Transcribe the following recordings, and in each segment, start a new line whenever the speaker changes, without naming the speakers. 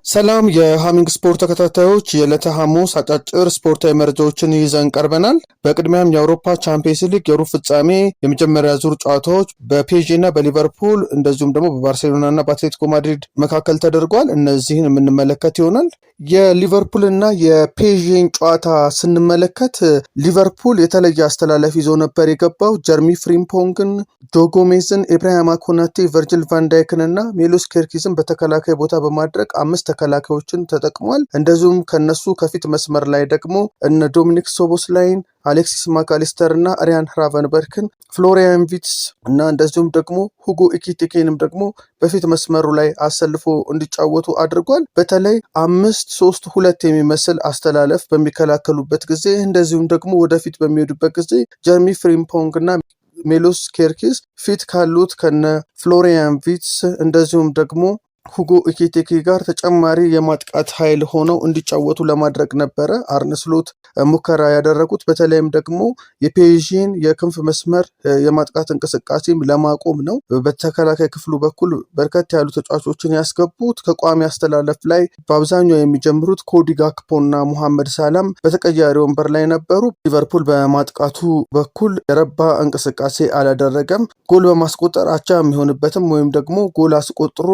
ሰላም የሃሚንግ ስፖርት ተከታታዮች የዕለተ ሐሙስ አጫጭር ስፖርታዊ መረጃዎችን ይዘን ቀርበናል። በቅድሚያም የአውሮፓ ቻምፒየንስ ሊግ የሩብ ፍጻሜ የመጀመሪያ ዙር ጨዋታዎች በፒኤስጂ እና በሊቨርፑል እንደዚሁም ደግሞ በባርሴሎና እና በአትሌቲኮ ማድሪድ መካከል ተደርጓል። እነዚህን የምንመለከት ይሆናል። የሊቨርፑል እና የፒኤስጂን ጨዋታ ስንመለከት ሊቨርፑል የተለየ አስተላለፍ ይዞ ነበር የገባው። ጀርሚ ፍሪምፖንግን፣ ጆ ጎሜዝን፣ ኢብራሂማ ኮናቴ፣ ቨርጂል ቫንዳይክን እና ሜሎስ ኬርኪዝን በተከላካይ ቦታ በማድረግ 5 ተከላካዮችን ተጠቅሟል። እንደዚሁም ከነሱ ከፊት መስመር ላይ ደግሞ እነ ዶሚኒክ ሶቦስላይን፣ አሌክሲስ ማካሊስተር እና አሪያን ራቨንበርክን፣ ፍሎሪያን ቪትስ እና እንደዚሁም ደግሞ ሁጎ ኢኪቲኬንም ደግሞ በፊት መስመሩ ላይ አሰልፎ እንዲጫወቱ አድርጓል። በተለይ 5-3-2 የሚመስል አስተላለፍ በሚከላከሉበት ጊዜ እንደዚሁም ደግሞ ወደፊት በሚሄዱበት ጊዜ ጀርሚ ፍሪምፖንግ እና ሜሎስ ኬርኪዝ ፊት ካሉት ከነ ፍሎሪያን ቪትስ እንደዚሁም ደግሞ ሁጎ ኢኪቲኬ ጋር ተጨማሪ የማጥቃት ኃይል ሆነው እንዲጫወቱ ለማድረግ ነበረ አርነ ስሎት ሙከራ ያደረጉት። በተለይም ደግሞ የፒኤስጂን የክንፍ መስመር የማጥቃት እንቅስቃሴም ለማቆም ነው። በተከላካይ ክፍሉ በኩል በርከት ያሉ ተጫዋቾችን ያስገቡት። ከቋሚ አስተላለፍ ላይ በአብዛኛው የሚጀምሩት ኮዲ ጋክፖ እና ሙሐመድ ሳላም በተቀያሪ ወንበር ላይ ነበሩ። ሊቨርፑል በማጥቃቱ በኩል የረባ እንቅስቃሴ አላደረገም። ጎል በማስቆጠር አቻ የሚሆንበትም ወይም ደግሞ ጎል አስቆጥሮ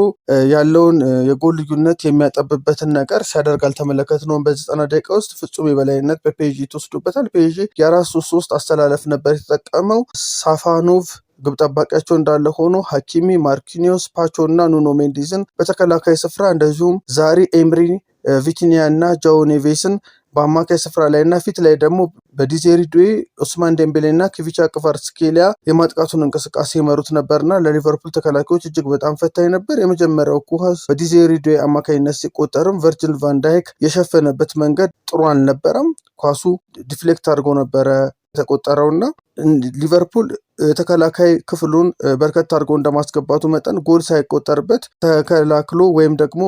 ያለውን የጎል ልዩነት የሚያጠብበትን ነገር ሲያደርግ አልተመለከትነውም። በ90 ደቂቃ ውስጥ ፍጹም የበላይነት በፒኤስጂ ተወስዶበታል። ፒኤስጂ የ4-3-3 አስተላለፍ ነበር የተጠቀመው። ሳፋኖቭ ግብ ጠባቂያቸው እንዳለ ሆኖ ሐኪሚ፣ ማርኪኒዮስ፣ ፓቾ እና ኑኖ ሜንዲዝን በተከላካይ ስፍራ እንደዚሁም ዛሪ ኤምሪ፣ ቪቲኒያ እና ጃኦ ኔቬስን በአማካይ ስፍራ ላይ እና ፊት ላይ ደግሞ በዲዜሪ ዱዌ፣ ኦስማን ዴምቤሌ እና ኪቪቻ ክቫራትስኬሊያ የማጥቃቱን እንቅስቃሴ የመሩት ነበርና ለሊቨርፑል ተከላካዮች እጅግ በጣም ፈታኝ ነበር። የመጀመሪያው ኳስ በዲዜሪ ዱዌ አማካይነት ሲቆጠርም ቨርጂል ቫንዳይክ የሸፈነበት መንገድ ጥሩ አልነበረም። ኳሱ ዲፍሌክት አድርጎ ነበረ የተቆጠረውና ሊቨርፑል ተከላካይ ክፍሉን በርከት አድርጎ እንደማስገባቱ መጠን ጎል ሳይቆጠርበት ተከላክሎ ወይም ደግሞ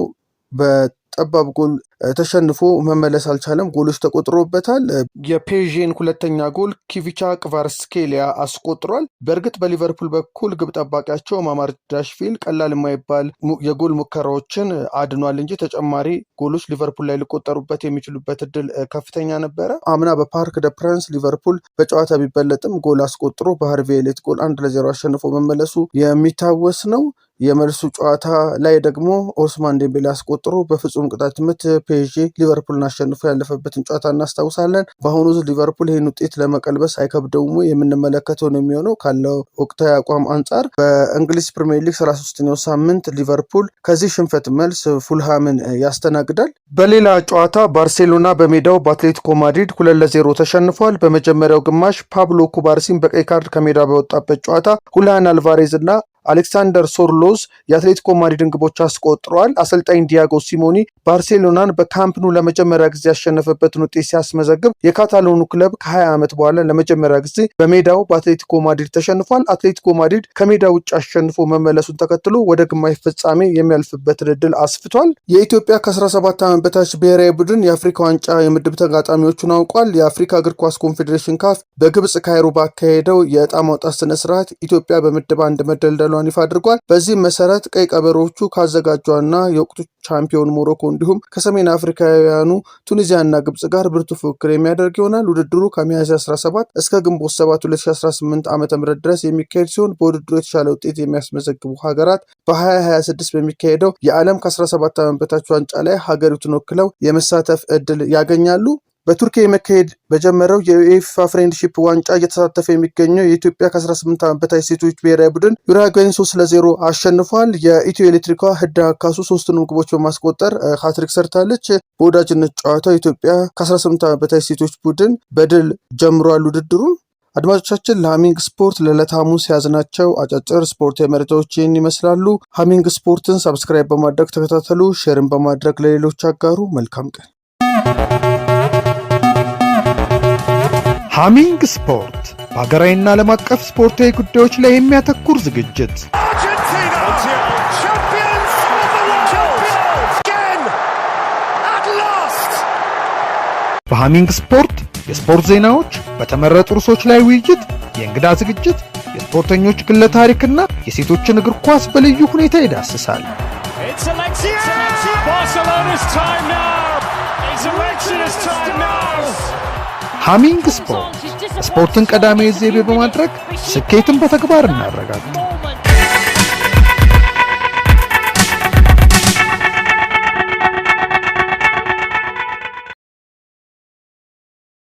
በጠባብ ጎል ተሸንፎ መመለስ አልቻለም። ጎሎች ተቆጥሮበታል። የፒኤስጂን ሁለተኛ ጎል ኪቪቻ ክቫራትስኬሊያ አስቆጥሯል። በእርግጥ በሊቨርፑል በኩል ግብ ጠባቂያቸው ማማርዳሽቪሊ ቀላል የማይባል የጎል ሙከራዎችን አድኗል እንጂ ተጨማሪ ጎሎች ሊቨርፑል ላይ ሊቆጠሩበት የሚችሉበት እድል ከፍተኛ ነበረ። አምና በፓርክ ደ ፕራንስ ሊቨርፑል በጨዋታ ቢበለጥም ጎል አስቆጥሮ በሃርቪ ኤሊዮት ጎል 1-0 አሸንፎ መመለሱ የሚታወስ ነው። የመልሱ ጨዋታ ላይ ደግሞ ኦስማን ዴምቤሌ አስቆጥሮ በፍጹም ቅጣት ምት ፒኤስጂ ሊቨርፑልን አሸንፎ ያለፈበትን ጨዋታ እናስታውሳለን። በአሁኑ ሊቨርፑል ይህን ውጤት ለመቀልበስ አይከብደውም የምንመለከተው ነው የሚሆነው ካለው ወቅታዊ አቋም አንጻር። በእንግሊዝ ፕሪሚየር ሊግ 33ኛው ሳምንት ሊቨርፑል ከዚህ ሽንፈት መልስ ፉልሃምን ያስተናግዳል። በሌላ ጨዋታ ባርሴሎና በሜዳው በአትሌቲኮ ማድሪድ 2-0 ተሸንፏል። በመጀመሪያው ግማሽ ፓብሎ ኩባርሲን በቀይ ካርድ ከሜዳ በወጣበት ጨዋታ ሁሊያን አልቫሬዝ እና አሌክሳንደር ሶርሎዝ የአትሌቲኮ ማድሪድን ግቦች አስቆጥረዋል። አሰልጣኝ ዲያጎ ሲሞኒ ባርሴሎናን በካምፕ ኑ ለመጀመሪያ ጊዜ ያሸነፈበትን ውጤት ሲያስመዘግብ የካታሎኑ ክለብ ከ20 ዓመት በኋላ ለመጀመሪያ ጊዜ በሜዳው በአትሌቲኮ ማድሪድ ተሸንፏል። አትሌቲኮ ማድሪድ ከሜዳ ውጭ አሸንፎ መመለሱን ተከትሎ ወደ ግማሽ ፍጻሜ የሚያልፍበትን ዕድል አስፍቷል። የኢትዮጵያ ከ17 ዓመት በታች ብሔራዊ ቡድን የአፍሪካ ዋንጫ የምድብ ተጋጣሚዎቹን አውቋል። የአፍሪካ እግር ኳስ ኮንፌዴሬሽን ካፍ በግብጽ ካይሮ ባካሄደው የዕጣ ማውጣት ስነስርዓት ኢትዮጵያ በምድብ 1 መደልደሏ ይፋ አድርጓል። በዚህ መሰረት ቀይ ቀበሮቹ ካዘጋጇና የወቅቱ ቻምፒዮን ሞሮኮ እንዲሁም ከሰሜን አፍሪካውያኑ ቱኒዚያና ግብጽ ጋር ብርቱ ፉክክር የሚያደርግ ይሆናል። ውድድሩ ከሚያዝያ 17 እስከ ግንቦት 7 2018 ዓ.ም ድረስ የሚካሄድ ሲሆን በውድድሩ የተሻለ ውጤት የሚያስመዘግቡ ሀገራት በ2026 በሚካሄደው የዓለም ከ17 ዓመት በታች ዋንጫ ላይ ሀገሪቱን ወክለው የመሳተፍ እድል ያገኛሉ። በቱርኪያ መካሄድ በጀመረው የዩኤፋ ፍሬንድሺፕ ዋንጫ እየተሳተፈ የሚገኘው የኢትዮጵያ ከ18 ዓመት በታች ሴቶች ብሔራዊ ቡድን ዩራጓይን 3-0 አሸንፏል። የኢትዮ ኤሌክትሪኳ ህዳግ ካሱ 3 ግቦች በማስቆጠር ሃትሪክ ሰርታለች። በወዳጅነት ጨዋታው ኢትዮጵያ ከ18 ዓመት በታች ሴቶች ቡድን በድል ጀምሯል ውድድሩን። አድማጮቻችን ለሃሚንግ ስፖርት ለዕለተ ሐሙስ ያዝናቸው አጫጭር ስፖርታዊ መረጃዎችን ይመስላሉ። ሃሚንግ ስፖርትን ሰብስክራይብ በማድረግ ተከታተሉ፣ ሼርን በማድረግ ለሌሎች አጋሩ። መልካም ቀን።
ሃሚንግ ስፖርት በሀገራዊና ዓለም አቀፍ ስፖርታዊ ጉዳዮች ላይ የሚያተኩር ዝግጅት። በሃሚንግ ስፖርት የስፖርት ዜናዎች፣ በተመረጡ ርዕሶች ላይ ውይይት፣ የእንግዳ ዝግጅት፣ የስፖርተኞች ግለ ታሪክና የሴቶችን እግር ኳስ በልዩ ሁኔታ ይዳስሳል። ሃሚንግ ስፖርት ስፖርትን ቀዳሚ ዘይቤ በማድረግ ስኬትን በተግባር እናረጋግጥ።